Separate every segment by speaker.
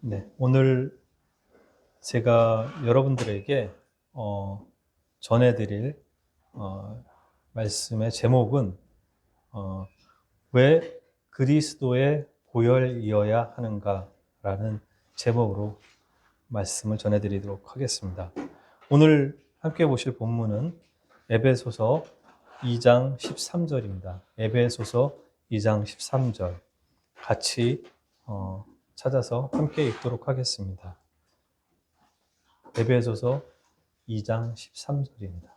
Speaker 1: 네, 오늘 제가 여러분들에게 전해드릴 말씀의 제목은 왜 그리스도의 보혈이어야 하는가라는 제목으로 말씀을 전해드리도록 하겠습니다. 오늘 함께 보실 본문은 에베소서 2장 13절입니다. 에베소서 2장 13절 같이 찾아서 함께 읽도록 하겠습니다. 에베소서 2장 13절입니다.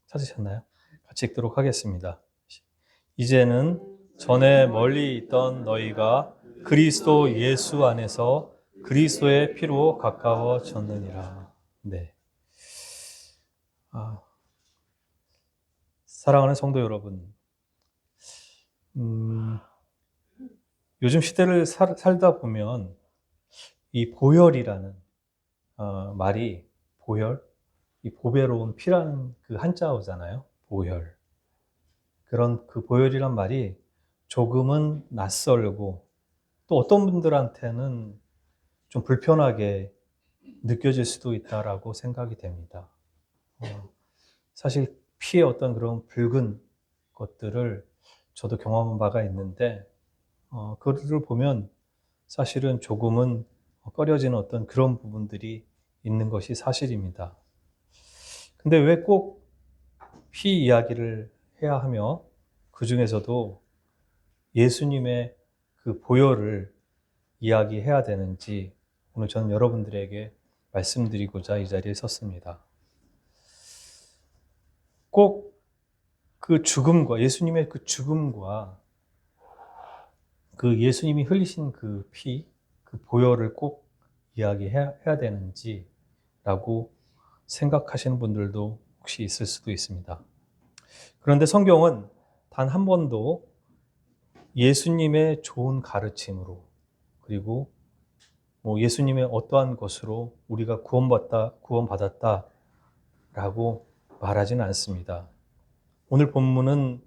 Speaker 1: 찾으셨나요? 같이 읽도록 하겠습니다. 이제는 전에 멀리 있던 너희가 그리스도 예수 안에서 그리스도의 피로 가까워졌느니라. 네. 사랑하는 성도 여러분, 요즘 시대를 살다 보면 이 보혈이라는 말이 보혈, 이 보배로운 피라는 그 한자어잖아요. 보혈. 그런 그 보혈이란 말이 조금은 낯설고 또 어떤 분들한테는 좀 불편하게 느껴질 수도 있다라고 생각이 됩니다. 사실 피의 어떤 그런 붉은 것들을 저도 경험한 바가 있는데 그들을 보면 사실은 조금은 꺼려지는 어떤 그런 부분들이 있는 것이 사실입니다. 근데 왜 꼭 피 이야기를 해야 하며 그 중에서도 예수님의 그 보혈을 이야기해야 되는지 오늘 저는 여러분들에게 말씀드리고자 이 자리에 섰습니다. 꼭 그 죽음과 예수님의 그 죽음과 그 예수님이 흘리신 그 피, 그 보혈을 꼭 이야기해야 되는지라고 생각하시는 분들도 혹시 있을 수도 있습니다. 그런데 성경은 단 한 번도 예수님의 좋은 가르침으로 그리고 예수님의 어떠한 것으로 우리가 구원받았다라고 말하지는 않습니다. 오늘 본문은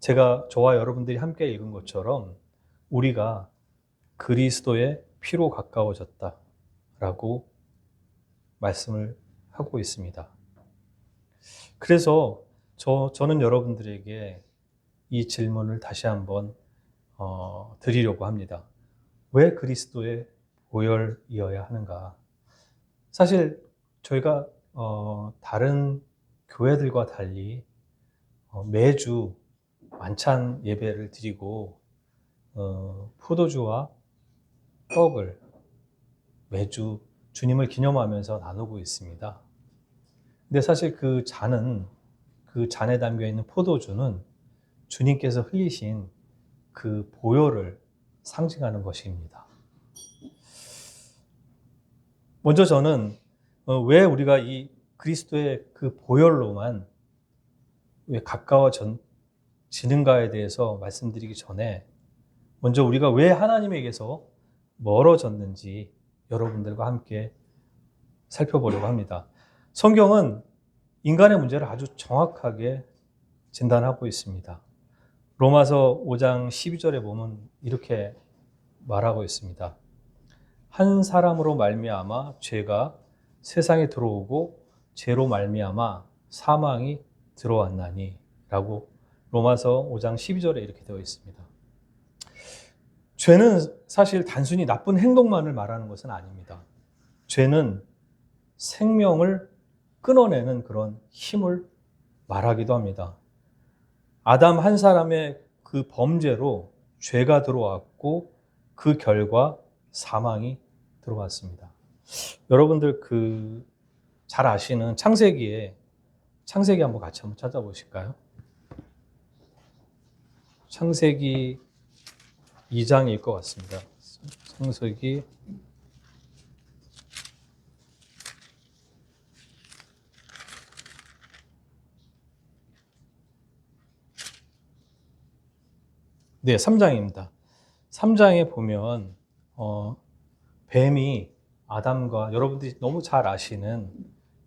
Speaker 1: 저와 여러분들이 함께 읽은 것처럼 우리가 그리스도의 피로 가까워졌다라고 말씀을 하고 있습니다. 그래서 저는 여러분들에게 이 질문을 다시 한번 드리려고 합니다. 왜 그리스도의 보혈이어야 하는가? 사실 저희가 다른 교회들과 달리 매주 만찬 예배를 드리고 포도주와 떡을 매주 주님을 기념하면서 나누고 있습니다. 근데 사실 그 잔에 담겨 있는 포도주는 주님께서 흘리신 그 보혈을 상징하는 것입니다. 먼저 저는 왜 우리가 이 그리스도의 그 보혈로만 왜 가까워지는가에 대해서 말씀드리기 전에 먼저 우리가 왜 하나님에게서 멀어졌는지 여러분들과 함께 살펴보려고 합니다. 성경은 인간의 문제를 아주 정확하게 진단하고 있습니다. 로마서 5장 12절에 보면 이렇게 말하고 있습니다. 한 사람으로 말미암아 죄가 세상에 들어오고 죄로 말미암아 사망이 들어왔나니 라고 로마서 5장 12절에 이렇게 되어 있습니다. 죄는 사실 단순히 나쁜 행동만을 말하는 것은 아닙니다. 죄는 생명을 끊어내는 그런 힘을 말하기도 합니다. 아담 한 사람의 그 범죄로 죄가 들어왔고 그 결과 사망이 들어왔습니다. 여러분들 잘 아시는 창세기 한번 같이 한번 찾아보실까요? 창세기 2장일 것 같습니다. 창세기 네, 3장입니다. 3장에 보면 뱀이 아담과 여러분들이 너무 잘 아시는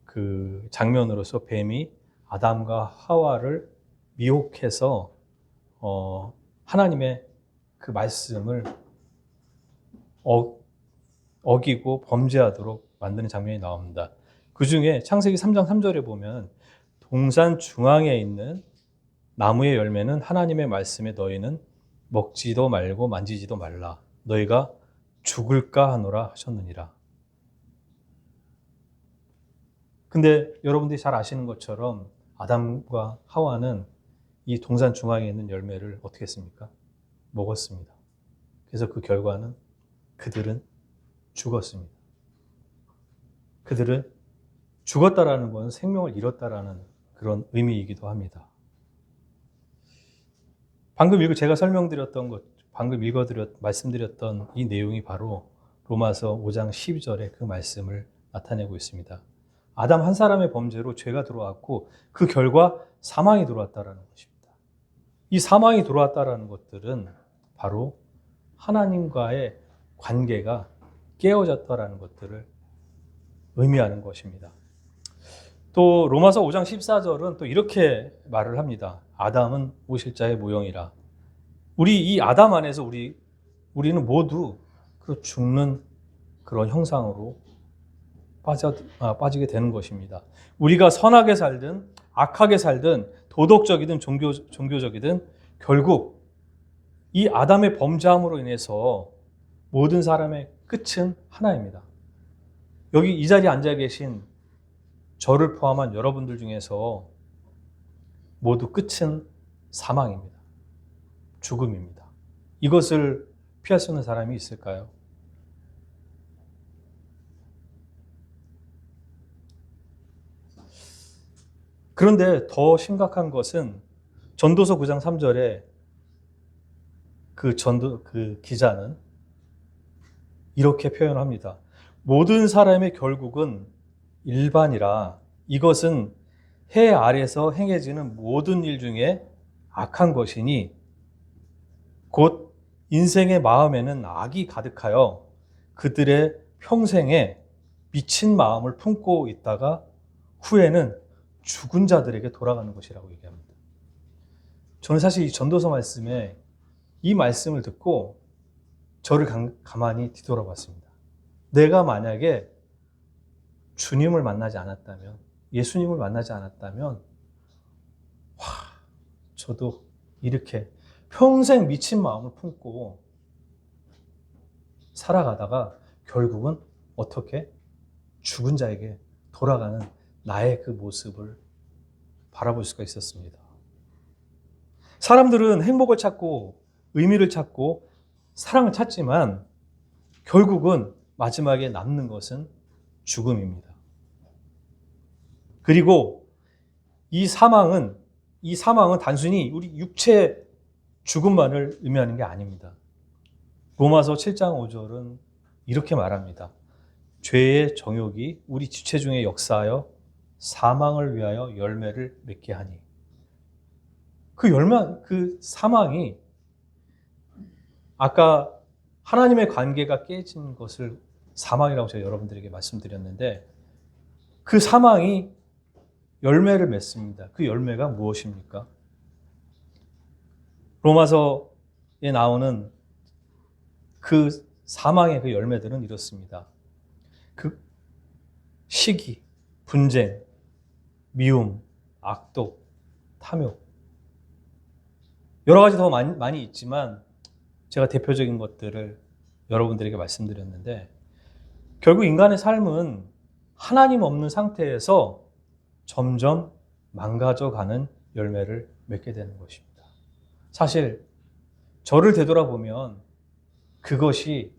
Speaker 1: 그 장면으로서 뱀이 아담과 하와를 미혹해서 하나님의 그 말씀을 어기고 범죄하도록 만드는 장면이 나옵니다. 그 중에 창세기 3장 3절에 보면 동산 중앙에 있는 나무의 열매는 하나님의 말씀에 너희는 먹지도 말고 만지지도 말라. 너희가 죽을까 하노라 하셨느니라. 근데 여러분들이 잘 아시는 것처럼 아담과 하와는 이 동산 중앙에 있는 열매를 어떻게 했습니까? 먹었습니다. 그래서 그 결과는 그들은 죽었습니다. 그들은 죽었다라는 것은 생명을 잃었다라는 그런 의미이기도 합니다. 제가 설명드렸던 것, 말씀드렸던 이 내용이 바로 로마서 5장 12절의 그 말씀을 나타내고 있습니다. 아담 한 사람의 범죄로 죄가 들어왔고 그 결과 사망이 들어왔다라는 것입니다. 이 사망이 들어왔다라는 것들은 바로 하나님과의 관계가 깨어졌다라는 것들을 의미하는 것입니다. 또 로마서 5장 14절은 또 이렇게 말을 합니다. 아담은 오실자의 모형이라. 이 아담 안에서 우리는 모두 그 죽는 그런 형상으로 빠지게 되는 것입니다. 우리가 선하게 살든 악하게 살든 도덕적이든 종교적이든 결국 이 아담의 범죄함으로 인해서 모든 사람의 끝은 하나입니다. 여기 이 자리에 앉아 계신 저를 포함한 여러분들 중에서 모두 끝은 사망입니다. 죽음입니다. 이것을 피할 수 있는 사람이 있을까요? 그런데 더 심각한 것은 전도서 9장 3절에 그 기자는 이렇게 표현합니다. 모든 사람의 결국은 일반이라 이것은 해 아래서 행해지는 모든 일 중에 악한 것이니 곧 인생의 마음에는 악이 가득하여 그들의 평생에 미친 마음을 품고 있다가 후에는 죽은 자들에게 돌아가는 것이라고 얘기합니다. 저는 사실 이 전도서 말씀에 이 말씀을 듣고 저를 가만히 뒤돌아봤습니다. 내가 만약에 주님을 만나지 않았다면, 예수님을 만나지 않았다면, 저도 이렇게 평생 미친 마음을 품고 살아가다가 결국은 어떻게 죽은 자에게 돌아가는 나의 그 모습을 바라볼 수가 있었습니다. 사람들은 행복을 찾고 의미를 찾고 사랑을 찾지만 결국은 마지막에 남는 것은 죽음입니다. 그리고 이 사망은 단순히 우리 육체 죽음만을 의미하는 게 아닙니다. 로마서 7장 5절은 이렇게 말합니다. 죄의 정욕이 우리 지체 중에 역사하여 사망을 위하여 열매를 맺게 하니. 그 사망이 아까 하나님의 관계가 깨진 것을 사망이라고 제가 여러분들에게 말씀드렸는데 그 사망이 열매를 맺습니다. 그 열매가 무엇입니까? 로마서에 나오는 그 사망의 그 열매들은 이렇습니다. 그 시기, 분쟁, 미움, 악독, 탐욕. 여러 가지 더 많이 있지만 제가 대표적인 것들을 여러분들에게 말씀드렸는데 결국 인간의 삶은 하나님 없는 상태에서 점점 망가져가는 열매를 맺게 되는 것입니다. 사실 저를 되돌아보면 그것이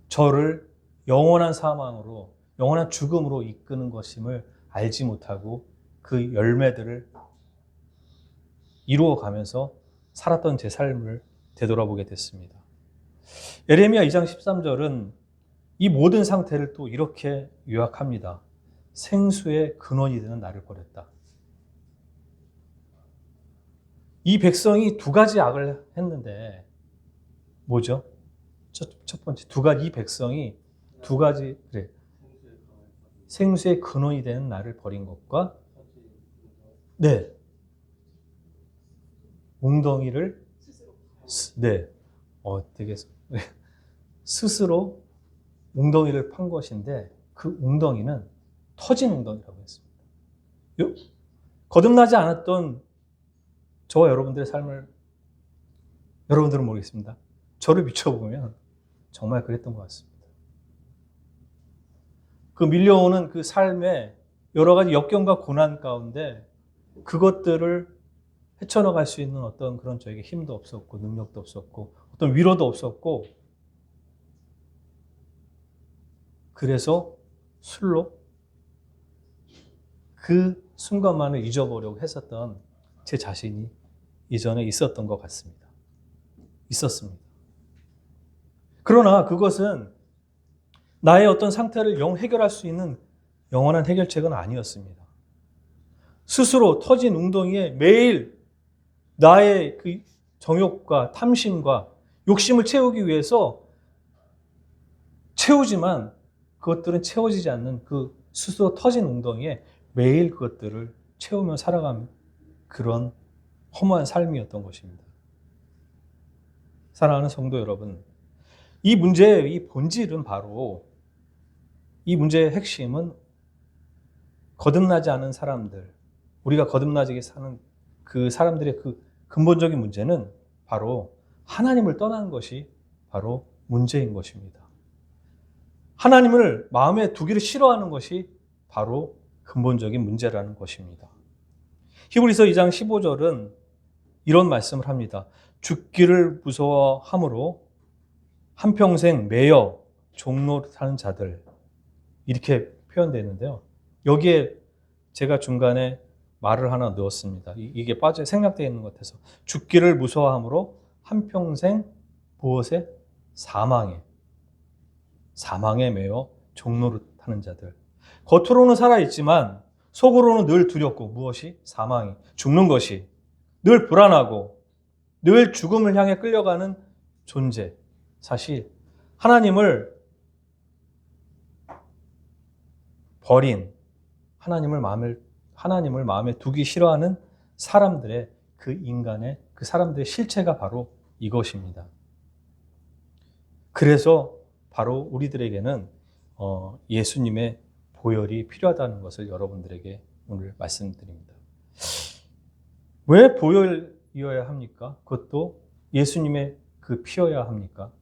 Speaker 1: 저를 영원한 사망으로, 영원한 죽음으로 이끄는 것임을 알지 못하고 그 열매들을 이루어가면서 살았던 제 삶을 되돌아보게 됐습니다. 예레미야 2장 13절은 이 모든 상태를 또 이렇게 요약합니다. 생수의 근원이 되는 나를 버렸다. 이 백성이 두 가지 악을 했는데 뭐죠? 첫 번째, 이 백성이 두 가지, 그래. 생수의 근원이 되는 나를 버린 것과, 네, 웅덩이를, 네, 되게, 스스로 웅덩이를 판 것인데, 그 웅덩이는 터진 웅덩이라고 했습니다. 거듭나지 않았던 저와 여러분들의 삶을, 여러분들은 모르겠습니다. 저를 비춰보면 정말 그랬던 것 같습니다. 그 밀려오는 그 삶의 여러 가지 역경과 고난 가운데 그것들을 헤쳐나갈 수 있는 어떤 그런 저에게 힘도 없었고 능력도 없었고 어떤 위로도 없었고, 그래서 술로 그 순간만을 잊어보려고 했었던 제 자신이 이전에 있었던 것 같습니다. 있었습니다. 그러나 그것은 나의 어떤 상태를 해결할 수 있는 영원한 해결책은 아니었습니다. 스스로 터진 웅덩이에 매일 나의 그 정욕과 탐심과 욕심을 채우기 위해서 채우지만 그것들은 채워지지 않는 그 스스로 터진 웅덩이에 매일 그것들을 채우며 살아가는 그런 허무한 삶이었던 것입니다. 사랑하는 성도 여러분, 이 문제의 이 본질은 바로, 이 문제의 핵심은 거듭나지 않은 사람들, 우리가 거듭나지 사는 그 사람들의 그 근본적인 문제는 바로 하나님을 떠나는 것이 바로 문제인 것입니다. 하나님을 마음에 두기를 싫어하는 것이 바로 근본적인 문제라는 것입니다. 히브리서 2장 15절은 이런 말씀을 합니다. 죽기를 무서워함으로 한평생 매여 종노릇하는 자들, 이렇게 표현되어 있는데요. 여기에 제가 중간에 말을 하나 넣었습니다. 이게 빠져 생략되어 있는 것 같아서. 죽기를 무서워함으로 한평생 무엇에? 사망에 매여 종노릇하는 자들. 겉으로는 살아있지만 속으로는 늘 두렵고, 무엇이? 사망이, 죽는 것이 늘 불안하고 늘 죽음을 향해 끌려가는 존재. 사실 하나님을 버린, 하나님을 마음에 두기 싫어하는 사람들의 그 인간의, 그 사람들의 실체가 바로 이것입니다. 그래서 바로 우리들에게는 예수님의 보혈이 필요하다는 것을 여러분들에게 오늘 말씀드립니다. 왜 보혈이어야 합니까? 그것도 예수님의 그 피여야 합니까?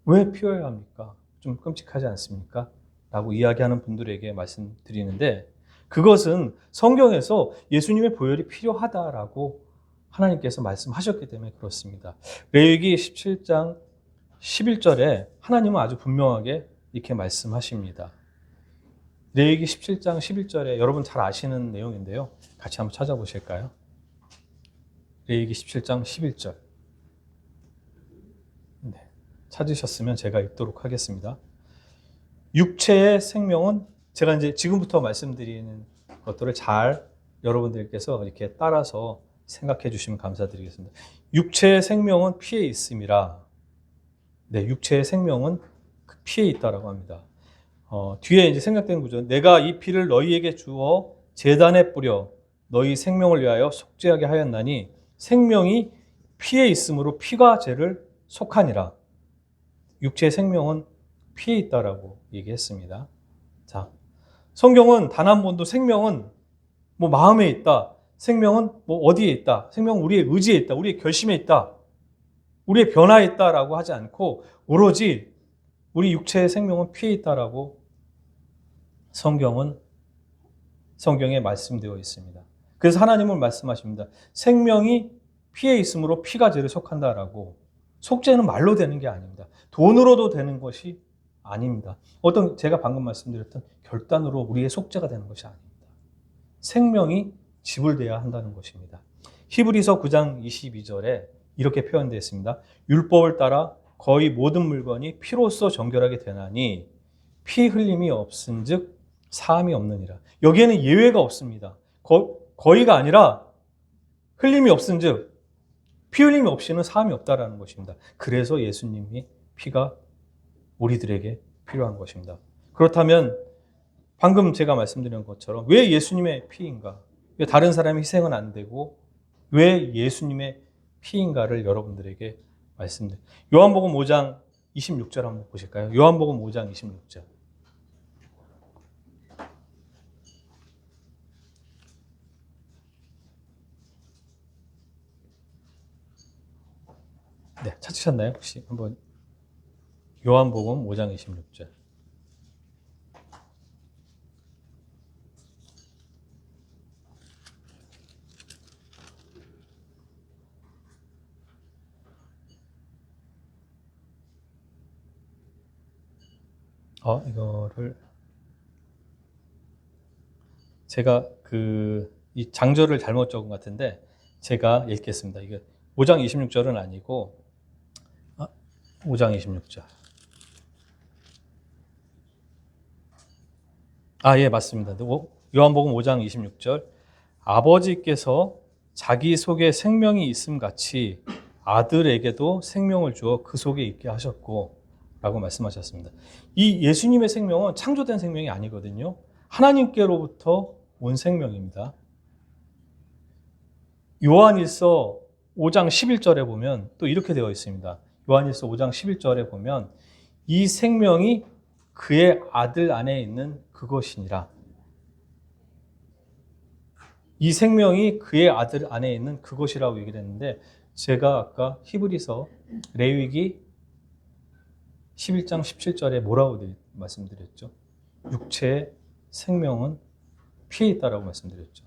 Speaker 1: 왜 피여야 합니까? 좀 끔찍하지 않습니까? 라고 이야기하는 분들에게 말씀드리는데, 그것은 성경에서 예수님의 보혈이 필요하다라고 하나님께서 말씀하셨기 때문에 그렇습니다. 레위기 17장 11절에 하나님은 아주 분명하게 이렇게 말씀하십니다. 레위기 17장 11절에 여러분 잘 아시는 내용인데요. 같이 한번 찾아보실까요? 레위기 17장 11절. 네, 찾으셨으면 제가 읽도록 하겠습니다. 육체의 생명은, 제가 이제 지금부터 말씀드리는 것들을 잘 여러분들께서 이렇게 따라서 생각해 주시면 감사드리겠습니다. 육체의 생명은 피에 있음이라. 네, 육체의 생명은 피에 있다라고 합니다. 뒤에 이제 생각되는 구조는, 내가 이 피를 너희에게 주어 제단에 뿌려 너희 생명을 위하여 속죄하게 하였나니 생명이 피에 있으므로 피가 죄를 속하니라. 육체의 생명은 피에 있다라고 얘기했습니다. 자, 성경은 단 한 번도 생명은 뭐 마음에 있다, 생명은 뭐 어디에 있다, 생명은 우리의 의지에 있다, 우리의 결심에 있다, 우리의 변화에 있다라고 하지 않고 오로지 우리 육체의 생명은 피에 있다라고 성경에 말씀되어 있습니다. 그래서 하나님은 말씀하십니다. 생명이 피에 있으므로 피가 죄를 속한다라고. 속죄는 말로 되는 게 아닙니다. 돈으로도 되는 것이 아닙니다. 제가 방금 말씀드렸던 결단으로 우리의 속죄가 되는 것이 아닙니다. 생명이 지불되어야 한다는 것입니다. 히브리서 9장 22절에 이렇게 표현되어 있습니다. 율법을 따라 거의 모든 물건이 피로써 정결하게 되나니 피 흘림이 없은즉 사함이 없느니라. 여기에는 예외가 없습니다. 거의가 아니라 흘림이 없은즉, 피 흘림이 없이는 사함이 없다라는 것입니다. 그래서 예수님이 피가 우리들에게 필요한 것입니다. 그렇다면 방금 제가 말씀드린 것처럼 왜 예수님의 피인가? 왜 다른 사람의 희생은 안 되고 왜 예수님의 피인가를 여러분들에게 말씀드립니다. 요한복음 5장 26절 한번 보실까요? 요한복음 5장 26절. 네, 찾으셨나요? 혹시 한번 요한복음 5장 26절. 이거를 제가 이 장절을 잘못 적은 것 같은데 제가 읽겠습니다. 이게 5장 26절은 아니고 5장 26절. 예, 맞습니다. 요한복음 5장 26절. 아버지께서 자기 속에 생명이 있음 같이 아들에게도 생명을 주어 그 속에 있게 하셨고 라고 말씀하셨습니다. 이 예수님의 생명은 창조된 생명이 아니거든요. 하나님께로부터 온 생명입니다. 요한일서 5장 11절에 보면 또 이렇게 되어 있습니다. 요한일서 5장 11절에 보면 이 생명이 그의 아들 안에 있는 그것이니라. 이 생명이 그의 아들 안에 있는 그것이라고 얘기를 했는데 제가 아까 히브리서 레위기 11장 17절에 뭐라고 말씀드렸죠? 육체의 생명은 피에 있다라고 말씀드렸죠.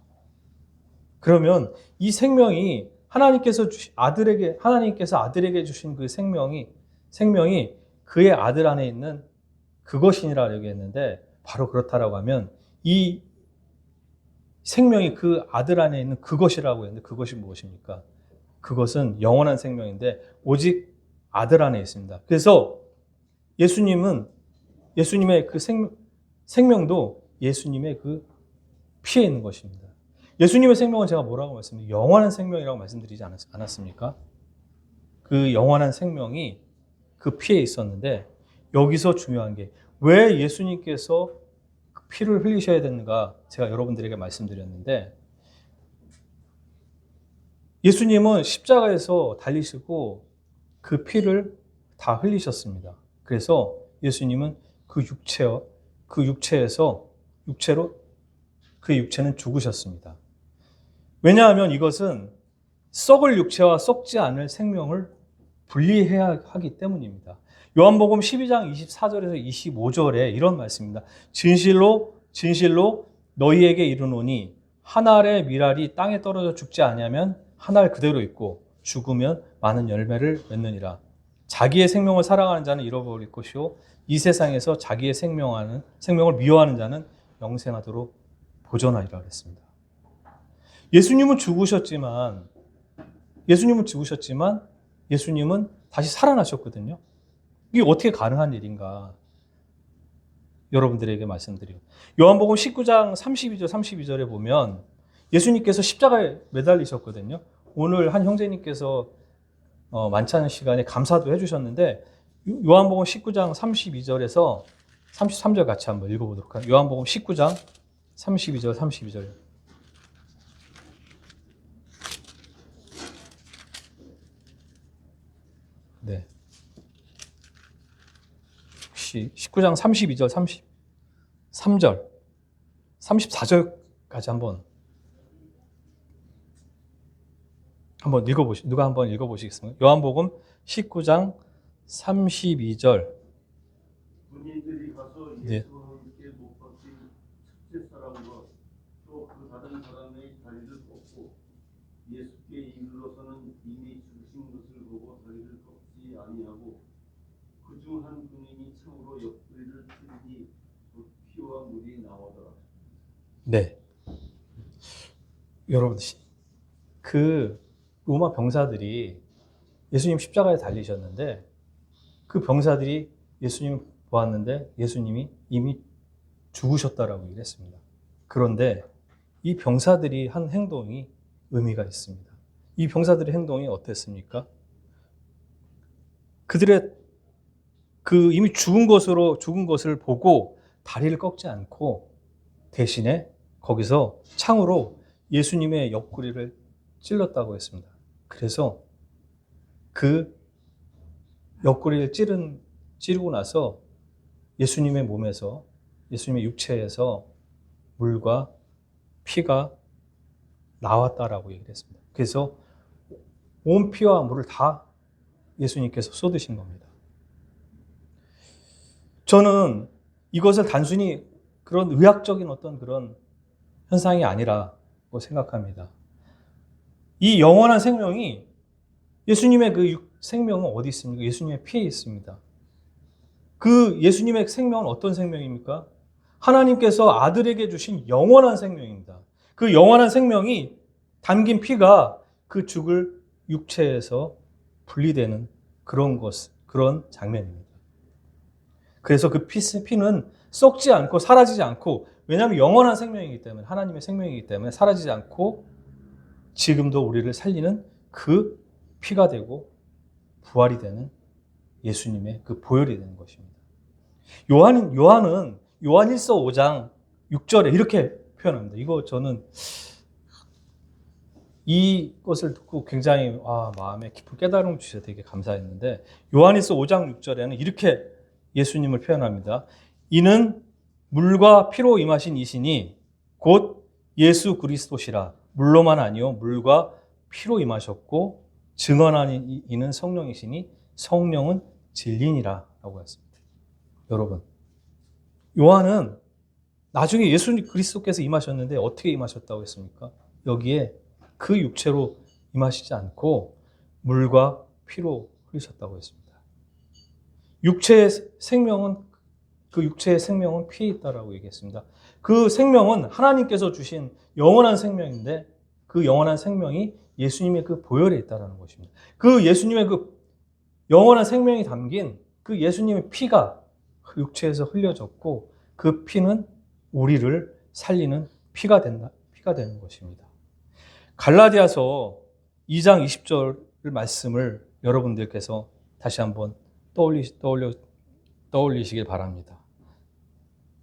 Speaker 1: 그러면 이 생명이 하나님께서 아들에게 주신 그 생명이 그의 아들 안에 있는 그것이니라 얘기했는데 바로 그렇다라고 하면 이 생명이 그 아들 안에 있는 그것이라고 했는데 그것이 무엇입니까? 그것은 영원한 생명인데 오직 아들 안에 있습니다. 그래서 예수님의 그 생명도 예수님의 그 피에 있는 것입니다. 예수님의 생명은 제가 뭐라고 말씀드렸습니까? 영원한 생명이라고 말씀드리지 않았습니까? 그 영원한 생명이 그 피에 있었는데 여기서 중요한 게 왜 예수님께서 그 피를 흘리셔야 되는가 제가 여러분들에게 말씀드렸는데 예수님은 십자가에서 달리시고 그 피를 다 흘리셨습니다. 그래서 예수님은 그 육체는 죽으셨습니다. 왜냐하면 이것은 썩을 육체와 썩지 않을 생명을 분리해야 하기 때문입니다. 요한복음 12장 24절에서 25절에 이런 말씀입니다. 진실로 너희에게 이르노니 한 알의 밀알이 땅에 떨어져 죽지 아니하면 한 알 그대로 있고 죽으면 많은 열매를 맺느니라. 자기의 생명을 사랑하는 자는 잃어버릴 것이요 이 세상에서 자기의 생명을 미워하는 자는 영생하도록 보존하리라 그랬습니다. 예수님은 죽으셨지만 예수님은 다시 살아나셨거든요. 이게 어떻게 가능한 일인가? 여러분들에게 말씀드리고 요한복음 19장 32절에 보면 예수님께서 십자가에 매달리셨거든요. 오늘 한 형제님께서 만찬 시간에 감사도 해주셨는데 요한복음 19장 32절에서 33절 같이 한번 읽어보도록 할게요. 요한복음 19장 32절. 네. 혹시 19장 32절, 33절, 34절까지 누가 한번 읽어보시겠습니까? 요한복음 19장 32절.
Speaker 2: 군인들이 가서 예수께 못 박힌 첫째 사람과 또 그 다른 사람의 다리를 꺾고 예수께 이르러서는 이미 죽으신 것을 보고 다리를 꺾지 아니하고 그중 한 군인이 창으로 옆구리를 찌르니 곧 피와 물이 나오더라.
Speaker 1: 네. 여러분, 그 로마 병사들이 예수님 십자가에 달리셨는데 그 병사들이 예수님 보았는데 예수님이 이미 죽으셨다라고 얘기했습니다. 그런데 이 병사들이 한 행동이 의미가 있습니다. 이 병사들의 행동이 어땠습니까? 그들의 그 이미 죽은 것을 보고 다리를 꺾지 않고 대신에 거기서 창으로 예수님의 옆구리를 찔렀다고 했습니다. 그래서 그 옆구리를 찌르고 나서 예수님의 몸에서, 예수님의 육체에서 물과 피가 나왔다라고 얘기를 했습니다. 그래서 온 피와 물을 다 예수님께서 쏟으신 겁니다. 저는 이것을 단순히 그런 의학적인 어떤 그런 현상이 아니라고 생각합니다. 이 영원한 생명이, 예수님의 그 생명은 어디 있습니까? 예수님의 피에 있습니다. 그 예수님의 생명은 어떤 생명입니까? 하나님께서 아들에게 주신 영원한 생명입니다. 그 영원한 생명이 담긴 피가 그 죽을 육체에서 분리되는 그런 장면입니다. 그래서 그 피는 썩지 않고 사라지지 않고, 왜냐하면 영원한 생명이기 때문에, 하나님의 생명이기 때문에 사라지지 않고 지금도 우리를 살리는 그 피가 되고 부활이 되는 예수님의 그 보혈이 되는 것입니다. 요한은 요한 1서 5장 6절에 이렇게 표현합니다. 이거 저는 이것을 듣고 굉장히 마음에 깊은 깨달음을 주셔서 되게 감사했는데, 요한 1서 5장 6절에는 이렇게 예수님을 표현합니다. 이는 물과 피로 임하신 이신이 곧 예수 그리스도시라. 물로만 아니요 물과 피로 임하셨고 증언하는 이는 성령이시니 성령은 진리니라 라고 했습니다. 여러분, 요한은 나중에 예수 그리스도께서 임하셨는데 어떻게 임하셨다고 했습니까? 여기에 그 육체로 임하시지 않고 물과 피로 흘리셨다고 했습니다. 육체의 생명은, 그 육체의 생명은 피에 있다라고 얘기했습니다. 그 생명은 하나님께서 주신 영원한 생명인데 그 영원한 생명이 예수님의 그 보혈에 있다라는 것입니다. 그 예수님의 그 영원한 생명이 담긴 그 예수님의 피가 그 육체에서 흘려졌고 그 피는 우리를 살리는 피가 되는 것입니다. 갈라디아서 2장 20절 말씀을 여러분들께서 다시 한번 떠올리시길 바랍니다.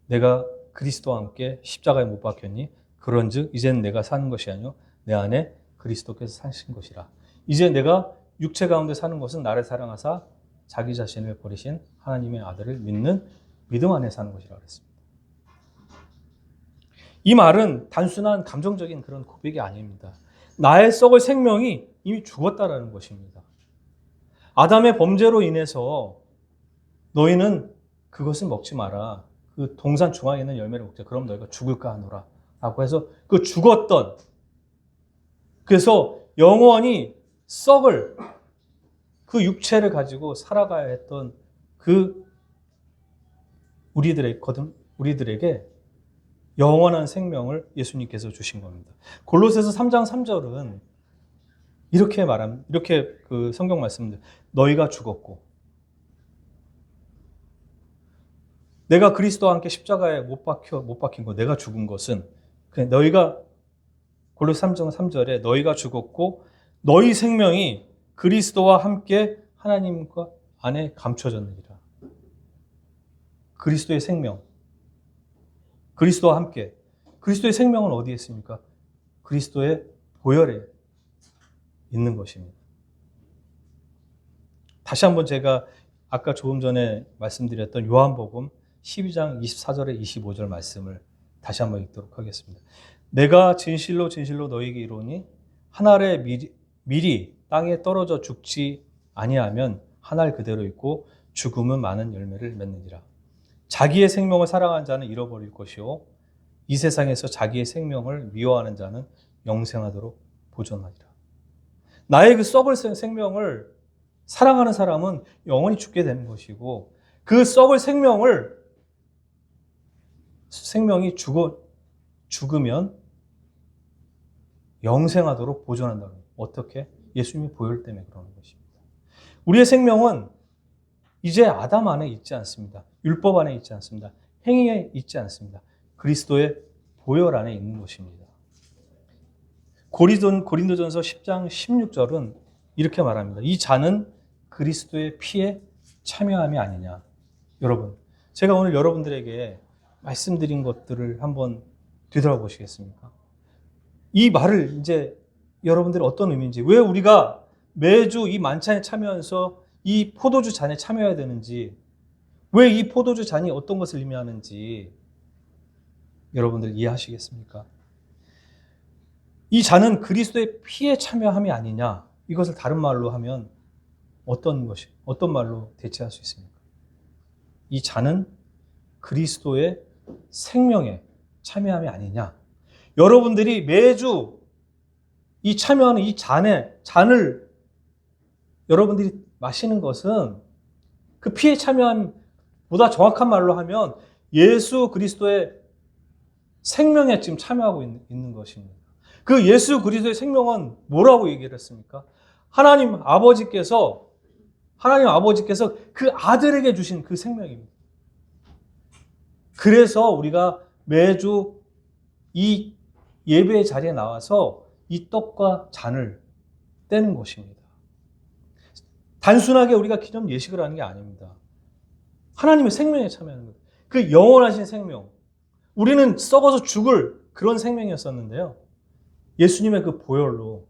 Speaker 1: 내가 그리스도와 함께 십자가에 못 박혔니? 그런즉 이제는 내가 사는 것이 아니요 내 안에 그리스도께서 사신 것이라. 이제 내가 육체 가운데 사는 것은 나를 사랑하사 자기 자신을 버리신 하나님의 아들을 믿는 믿음 안에 사는 것이라 그랬습니다. 이 말은 단순한 감정적인 그런 고백이 아닙니다. 나의 썩을 생명이 이미 죽었다라는 것입니다. 아담의 범죄로 인해서 너희는 그것을 먹지 마라. 그 동산 중앙에 있는 열매를 먹자. 그럼 너희가 죽을까 하노라. 라고 해서 그 죽었던, 그래서 영원히 썩을 그 육체를 가지고 살아가야 했던 그 우리들에게 영원한 생명을 예수님께서 주신 겁니다. 골로새서 3장 3절은 이렇게 그 성경 말씀입니다. 너희가 죽었고 내가 그리스도와 함께 십자가에 못 박힌 거, 내가 죽은 것은 그냥 너희가, 골로새 3장 3절에 너희가 죽었고 너희 생명이 그리스도와 함께 하나님과 안에 감춰졌느니라. 그리스도의 생명, 그리스도와 함께. 그리스도의 생명은 어디에 있습니까? 그리스도의 보혈에 있는 것입니다. 다시 한번 제가 아까 조금 전에 말씀드렸던 요한복음 12장 24절에 25절 말씀을 다시 한번 읽도록 하겠습니다. 내가 진실로 진실로 너희에게 이르노니 한 알의 밀이 땅에 떨어져 죽지 아니하면 한 알 그대로 있고 죽음은 많은 열매를 맺느니라. 자기의 생명을 사랑하는 자는 잃어버릴 것이요 이 세상에서 자기의 생명을 미워하는 자는 영생하도록 보존하리라. 나의 그 썩을 생명을 사랑하는 사람은 영원히 죽게 되는 것이고 그 썩을 생명이 죽으면 영생하도록 보존한다는 거예요. 어떻게? 예수님의 보혈 때문에 그러는 것입니다. 우리의 생명은 이제 아담 안에 있지 않습니다. 율법 안에 있지 않습니다. 행위에 있지 않습니다. 그리스도의 보혈 안에 있는 것입니다. 고린도전서 10장 16절은 이렇게 말합니다. 이 자는 그리스도의 피에 참여함이 아니냐. 여러분, 제가 오늘 여러분들에게 말씀드린 것들을 한번 되돌아보시겠습니까? 이 말을 이제 여러분들이 어떤 의미인지, 왜 우리가 매주 이 만찬에 참여하면서 이 포도주 잔에 참여해야 되는지, 왜 이 포도주 잔이 어떤 것을 의미하는지 여러분들 이해하시겠습니까? 이 잔은 그리스도의 피에 참여함이 아니냐, 이것을 다른 말로 하면 어떤 말로 대체할 수 있습니까? 이 잔은 그리스도의 생명에 참여함이 아니냐. 여러분들이 매주 이 참여하는 이 잔을 여러분들이 마시는 것은 그 피에 참여함보다 정확한 말로 하면 예수 그리스도의 생명에 지금 참여하고 있는 것입니다. 그 예수 그리스도의 생명은 뭐라고 얘기를 했습니까? 하나님 아버지께서 그 아들에게 주신 그 생명입니다. 그래서 우리가 매주 이 예배의 자리에 나와서 이 떡과 잔을 떼는 것입니다. 단순하게 우리가 기념 예식을 하는 게 아닙니다. 하나님의 생명에 참여하는 것. 그 영원하신 생명. 우리는 썩어서 죽을 그런 생명이었었는데요. 예수님의 그 보혈로,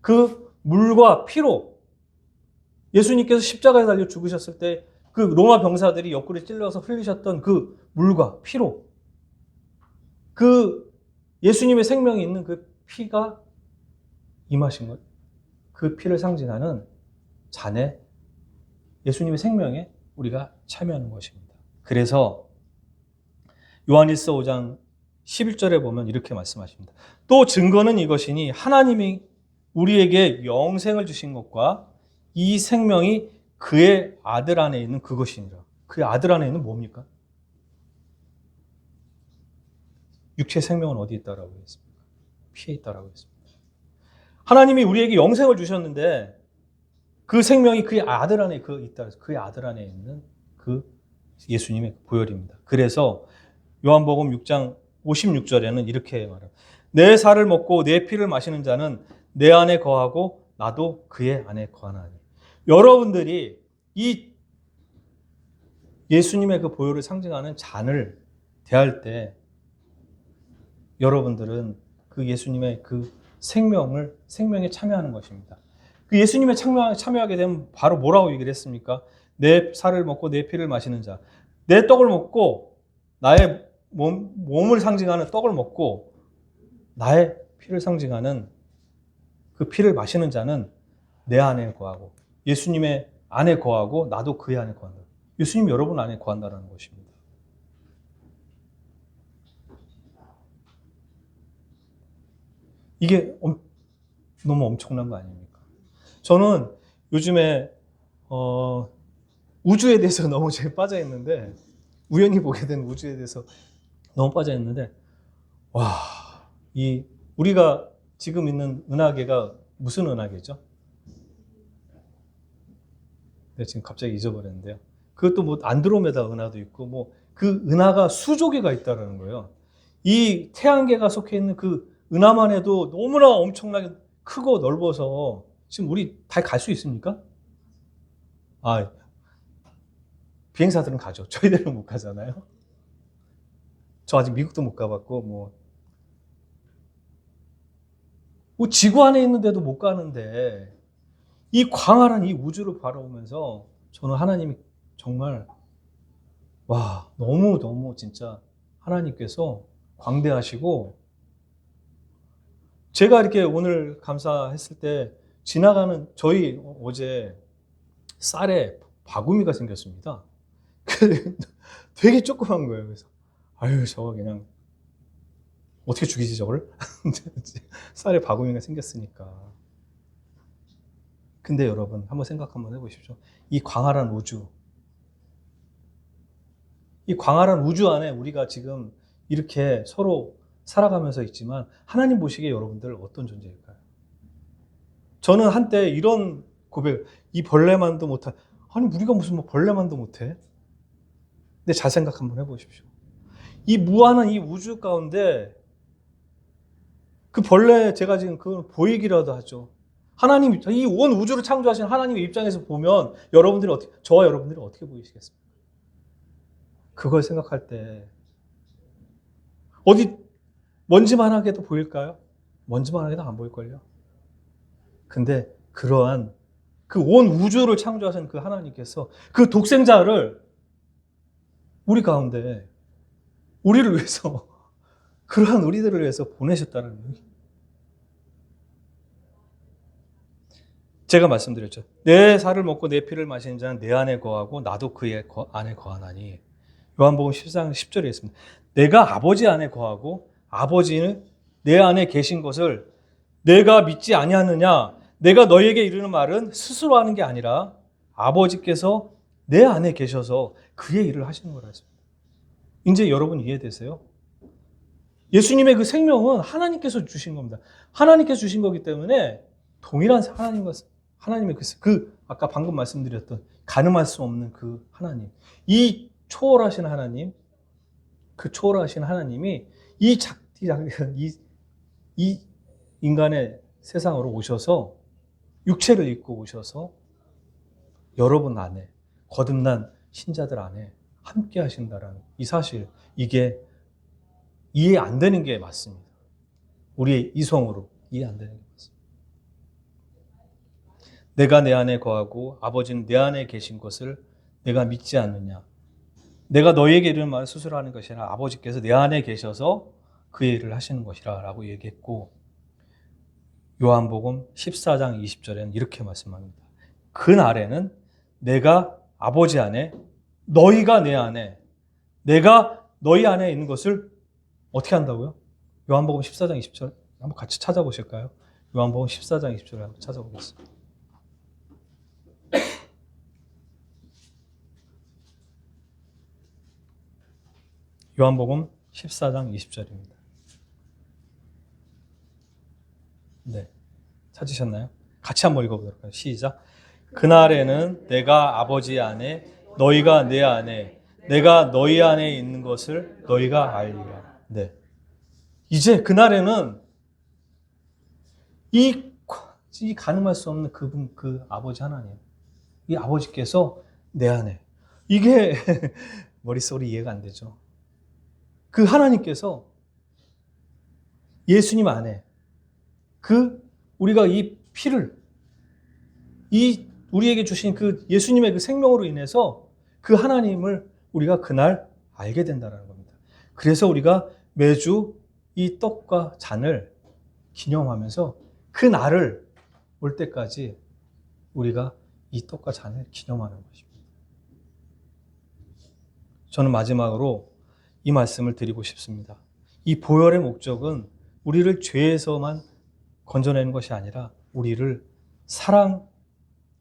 Speaker 1: 그 물과 피로, 예수님께서 십자가에 달려 죽으셨을 때 그 로마 병사들이 옆구리 찔러서 흘리셨던 그 물과 피로, 그 예수님의 생명이 있는 그 피가 임하신 것, 그 피를 상징하는 잔에 예수님의 생명에 우리가 참여하는 것입니다. 그래서 요한일서 5장 11절에 보면 이렇게 말씀하십니다. 또 증거는 이것이니 하나님이 우리에게 영생을 주신 것과 이 생명이 그의 아들 안에 있는 그것이니라. 그의 아들 안에 있는 뭡니까? 육체의 생명은 어디 있다라고 했습니까? 피에 있다라고 했습니다. 하나님이 우리에게 영생을 주셨는데 그 생명이 그의 아들 안에 있다. 그의 아들 안에 있는 그 예수님의 보혈입니다. 그래서 요한복음 6장 56절에는 이렇게 말합니다. 내 살을 먹고 내 피를 마시는 자는 내 안에 거하고 나도 그의 안에 거하나니. 여러분들이 이 예수님의 그 보혈을 상징하는 잔을 대할 때 여러분들은 그 예수님의 그 생명에 참여하는 것입니다. 그 예수님의 참여하게 되면 바로 뭐라고 얘기를 했습니까? 내 살을 먹고 내 피를 마시는 자. 내 떡을 먹고 나의 몸을 상징하는 떡을 먹고 나의 피를 상징하는 그 피를 마시는 자는 내 안에 거하고 예수님의 안에 거하고 나도 그의 안에 거한다. 예수님 여러분 안에 거한다는 것입니다. 이게 너무 엄청난 거 아닙니까? 저는 요즘에 우주에 대해서 너무 제일 빠져 있는데, 우연히 보게 된 우주에 대해서 너무 빠져 있는데, 와, 우리가 지금 있는 은하계가 무슨 은하계죠? 네, 지금 갑자기 잊어버렸는데요. 그것도 뭐 안드로메다 은하도 있고, 뭐 그 은하가 수조 개가 있다라는 거예요. 이 태양계가 속해 있는 그 은하만 해도 너무나 엄청나게 크고 넓어서 지금 우리 달 갈 수 있습니까? 비행사들은 가죠. 저희들은 못 가잖아요. 저 아직 미국도 못 가봤고, 뭐 지구 안에 있는데도 못 가는데, 이 광활한 이 우주를 바라보면서 저는 하나님이 정말, 너무 진짜 하나님께서 광대하시고, 제가 이렇게 오늘 감사했을 때 지나가는 저희 어제 쌀에 바구미가 생겼습니다. 되게 조그만 거예요. 그래서 저거 그냥 어떻게 죽이지 저거를? 쌀에 바구미가 생겼으니까. 근데 여러분 한번 생각 한번 해보십시오. 이 광활한 우주 안에 우리가 지금 이렇게 서로 살아가면서 있지만 하나님 보시기에 여러분들 어떤 존재일까요? 저는 한때 이런 고백, 이 벌레만도 못한, 아니 우리가 무슨 뭐 벌레만도 못해? 근데 잘 생각 한번 해보십시오. 이 무한한 이 우주 가운데 그 벌레 제가 지금 그걸 보이기라도 하죠. 하나님, 이 온 우주를 창조하신 하나님의 입장에서 보면 저와 여러분들이 어떻게 보이시겠습니까? 그걸 생각할 때 어디 먼지만하게도 보일까요? 먼지만하게도 안 보일걸요. 근데 그러한 그 온 우주를 창조하신 그 하나님께서 그 독생자를 우리 가운데 우리를 위해서 그러한 우리들을 위해서 보내셨다는 거예요. 제가 말씀드렸죠. 내 살을 먹고 내 피를 마시는 자는 내 안에 거하고 나도 그의 안에 거하나니. 요한복음 14장 10절에 있습니다. 내가 아버지 안에 거하고 아버지는 내 안에 계신 것을 내가 믿지 아니하느냐? 내가 너희에게 이르는 말은 스스로 하는 게 아니라 아버지께서 내 안에 계셔서 그의 일을 하시는 거라 했습니다. 이제 여러분 이해되세요? 예수님의 그 생명은 하나님께서 주신 겁니다. 하나님께서 주신 거기 때문에 동일한 하나님의 아까 방금 말씀드렸던 가늠할 수 없는 그 하나님, 이 초월하신 하나님, 그 초월하신 하나님이 이 인간의 세상으로 오셔서 육체를 입고 오셔서 여러분 안에, 거듭난 신자들 안에 함께 하신다라는 이 사실, 이게 이해 안 되는 게 맞습니다. 우리의 이성으로 이해 안 되는 게 맞습니다. 내가 내 안에 거하고 아버지는 내 안에 계신 것을 내가 믿지 않느냐? 내가 너희에게 이르는 말을 스스로 하는 것이 아니라 아버지께서 내 안에 계셔서 그의 일을 하시는 것이라 라고 얘기했고, 요한복음 14장 20절에는 이렇게 말씀합니다. 그날에는 내가 아버지 안에, 너희가 내 안에, 내가 너희 안에 있는 것을 어떻게 한다고요? 요한복음 14장 20절 한번 같이 찾아보실까요? 요한복음 14장 20절을 한번 찾아보겠습니다. 요한복음 14장 20절입니다. 네, 찾으셨나요? 같이 한번 읽어보도록 할까요? 시작. 그날에는 내가 아버지 안에, 너희가 내 안에, 내가 너희 안에 있는 것을 너희가 알리라. 네, 이제 그날에는 이 가늠할 수 없는 그분, 그 아버지 하나님, 이 아버지께서 내 안에, 이게 머릿속으로 이해가 안 되죠. 그 하나님께서 예수님 안에 우리가 이 피를 우리에게 주신 그 예수님의 그 생명으로 인해서 그 하나님을 우리가 그날 알게 된다는 겁니다. 그래서 우리가 매주 이 떡과 잔을 기념하면서 그 날을 올 때까지 우리가 이 떡과 잔을 기념하는 것입니다. 저는 마지막으로 이 말씀을 드리고 싶습니다. 이 보혈의 목적은 우리를 죄에서만 건져내는 것이 아니라 우리를 사랑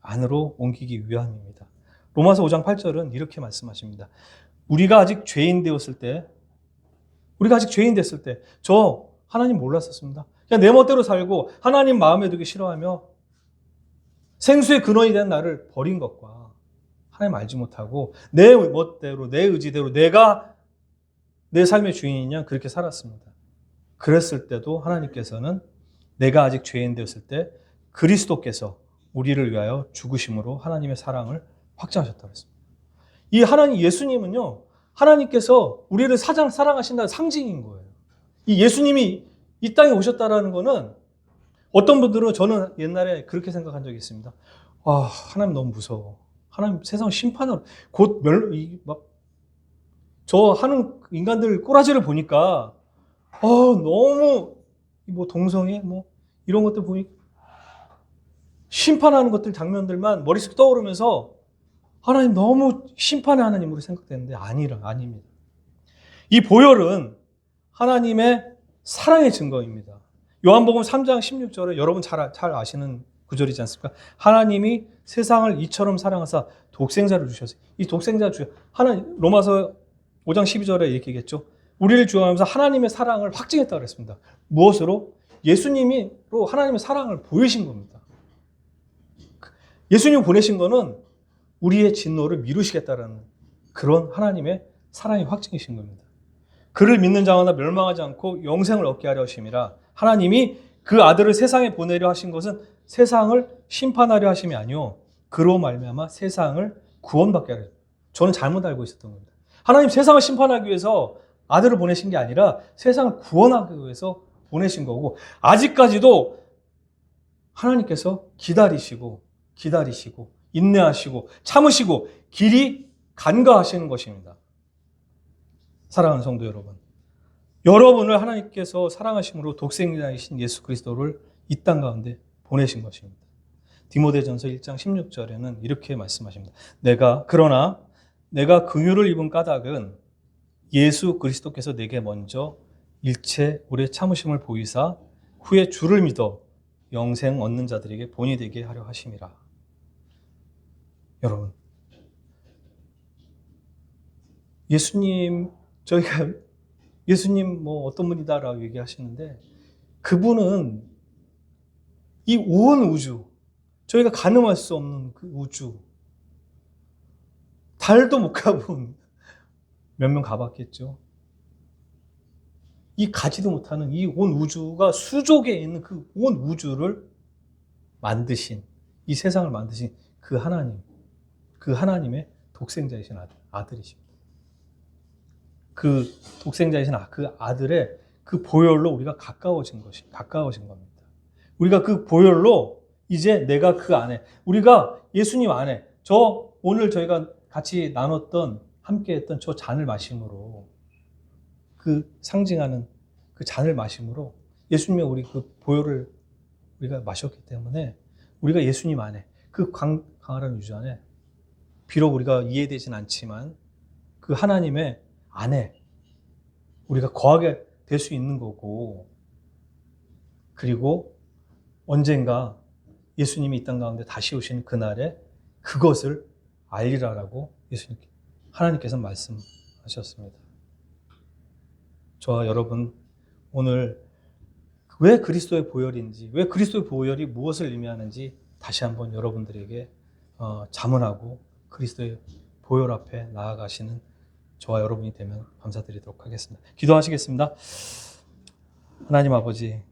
Speaker 1: 안으로 옮기기 위함입니다. 로마서 5장 8절은 이렇게 말씀하십니다. 우리가 아직 죄인 됐을 때, 저 하나님 몰랐었습니다. 그냥 내 멋대로 살고 하나님 마음에 두기 싫어하며 생수의 근원이 된 나를 버린 것과 하나님 알지 못하고 내 멋대로, 내 의지대로 내가 내 삶의 주인이냐 그렇게 살았습니다. 그랬을 때도 하나님께서는 내가 아직 죄인 되었을 때 그리스도께서 우리를 위하여 죽으심으로 하나님의 사랑을 확증하셨다고 했습니다. 이 하나님 예수님은요, 하나님께서 우리를 사랑하신다는 상징인 거예요. 이 예수님이 이 땅에 오셨다라는 거는 어떤 분들은 저는 옛날에 그렇게 생각한 적이 있습니다. 하나님 너무 무서워. 하나님 세상 심판을 곧 저 하는 인간들 꼬라지를 보니까 너무 동성애 이런 것들 보니 심판하는 것들 장면들만 머릿속에 떠오르면서 하나님 너무 심판의 하나님으로 생각되는데 아닙니다. 이 보혈은 하나님의 사랑의 증거입니다. 요한복음 3장 16절에 여러분 잘 아시는 구절이지 않습니까? 하나님이 세상을 이처럼 사랑하사 독생자를 주셨어요. 이 독생자 하나님 로마서 5장 12절에 이렇게 얘기했죠. 우리를 주하면서 하나님의 사랑을 확증했다고 그랬습니다. 무엇으로? 예수님으로 하나님의 사랑을 보이신 겁니다. 예수님 보내신 거는 우리의 진노를 미루시겠다라는 그런 하나님의 사랑의 확증이신 겁니다. 그를 믿는 자마다 멸망하지 않고 영생을 얻게 하려 하심이라. 하나님이 그 아들을 세상에 보내려 하신 것은 세상을 심판하려 하심이 아니요 그로 말미암아 세상을 구원받게 하려. 저는 잘못 알고 있었던 겁니다. 하나님 세상을 심판하기 위해서 아들을 보내신 게 아니라 세상을 구원하기 위해서 보내신 거고, 아직까지도 하나님께서 기다리시고 인내하시고 참으시고 길이 간과하시는 것입니다. 사랑하는 성도 여러분, 여러분을 하나님께서 사랑하심으로 독생자이신 예수 그리스도를 이 땅 가운데 보내신 것입니다. 디모데전서 1장 16절에는 이렇게 말씀하십니다. 그러나 내가 긍휼을 입은 까닭은 예수 그리스도께서 내게 먼저 일체 오래 참으심을 보이사 후에 주를 믿어 영생 얻는 자들에게 본이 되게 하려 하심이라. 여러분, 저희가 예수님 뭐 어떤 분이다라고 얘기하시는데, 그분은 이 온 우주, 저희가 가늠할 수 없는 그 우주, 달도 못 가본, 몇 명 가봤겠죠. 이 가지도 못하는 이 온 우주가 수족에 있는 그 온 우주를 만드신, 이 세상을 만드신 그 하나님의 독생자이신 아들이십니다. 그 독생자이신 그 아들의 그 보혈로 우리가 가까워진 겁니다. 우리가 그 보혈로 이제 내가 그 안에, 우리가 예수님 안에, 오늘 저희가 같이 함께 했던 저 잔을 마심으로, 그 상징하는 그 잔을 마심으로 예수님의 우리 그 보혈을 우리가 마셨기 때문에 우리가 예수님 안에, 그 강활한 우주 안에, 비록 우리가 이해되진 않지만 그 하나님의 안에 우리가 거하게 될 수 있는 거고, 그리고 언젠가 예수님이 이 땅 가운데 다시 오시는 그날에 그것을 알리라라고 하나님께서 말씀하셨습니다. 저와 여러분, 오늘 왜 그리스도의 보혈인지, 왜 그리스도의 보혈이 무엇을 의미하는지 다시 한번 여러분들에게 자문하고 그리스도의 보혈 앞에 나아가시는 저와 여러분이 되면 감사드리도록 하겠습니다. 기도하시겠습니다. 하나님 아버지,